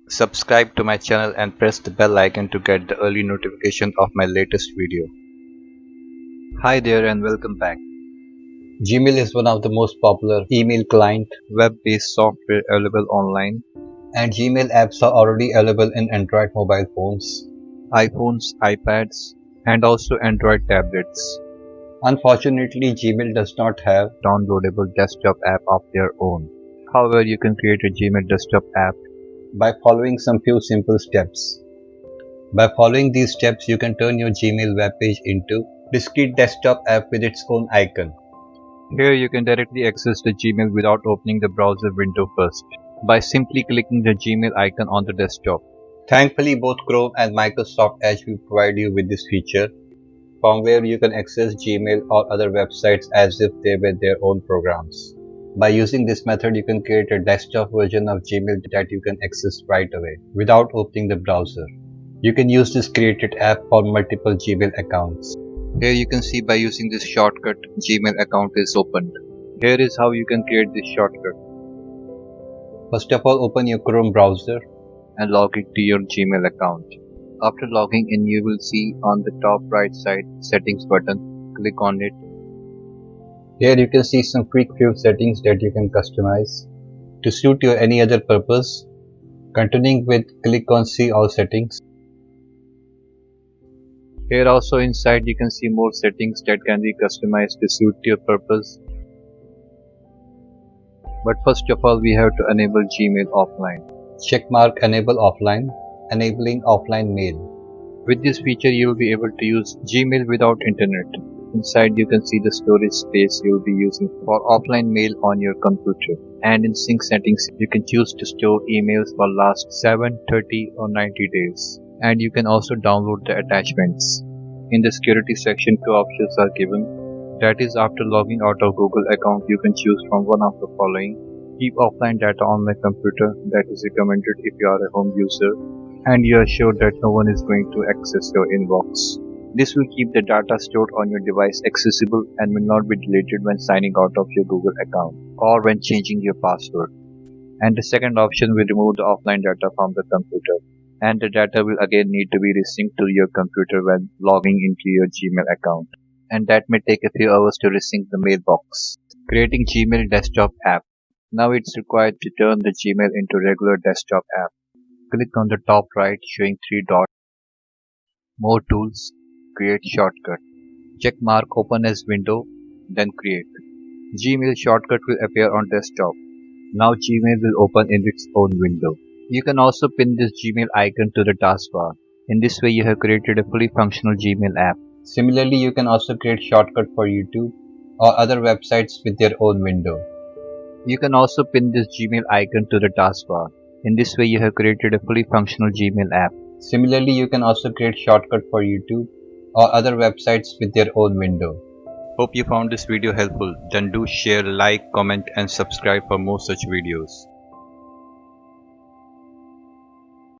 Subscribe to my channel and press the bell icon to get the early notification of my latest video. Hi there and welcome back. Gmail is one of the most popular email client web-based software available online, and Gmail apps are already available in Android mobile phones, iPhones, iPads, and also Android tablets. Unfortunately, Gmail does not have downloadable desktop app of their own. However, you can create a Gmail desktop app by following some few simple steps. By following these steps, you can turn your Gmail web page into a discrete desktop app with its own icon. Here you can directly access the Gmail without opening the browser window first, by simply clicking the Gmail icon on the desktop. Thankfully, both Chrome and Microsoft Edge will provide you with this feature, from where you can access Gmail or other websites as if they were their own programs. By using this method, you can create a desktop version of Gmail that you can access right away without opening the browser. You can use this created app for multiple Gmail accounts. Here you can see by using this shortcut, Gmail account is opened. Here is how you can create this shortcut. First of all, open your Chrome browser and log into your Gmail account. After logging in, you will see on the top right side settings button. Click on it. Here you can see some quick few settings that you can customize to suit your any other purpose. Continuing with, click on see all settings. Here also inside you can see more settings that can be customized to suit your purpose. But first of all, we have to enable Gmail offline. Checkmark enable offline, enabling offline mail. With this feature you will be able to use Gmail without internet. Inside you can see the storage space you will be using for offline mail on your computer. And in sync settings you can choose to store emails for last 7, 30 or 90 days. And you can also download the attachments. In the security section, two options are given. That is, after logging out of Google account, you can choose from one of the following. Keep offline data on my computer, that is recommended if you are a home user and you are sure that no one is going to access your inbox. This will keep the data stored on your device accessible and will not be deleted when signing out of your Google account or when changing your password. And the second option will remove the offline data from the computer, and the data will again need to be resynced to your computer when logging into your Gmail account, and that may take a few hours to resync the mailbox. Creating Gmail desktop app. Now it's required to turn the Gmail into regular desktop app. Click on the top right showing 3 dots. More tools. Create shortcut. Check mark open as window, then create. Gmail shortcut will appear on desktop. Now Gmail will open in its own window. You can also pin this Gmail icon to the taskbar. In this way you have created a fully functional Gmail app. Similarly, you can also create shortcut for YouTube or other websites with their own window. You can also pin this Gmail icon to the taskbar. In this way you have created a fully functional Gmail app. Similarly, you can also create shortcut for YouTube or other websites with their own window. Hope you found this video helpful. Then do share, like, comment and subscribe for more such videos.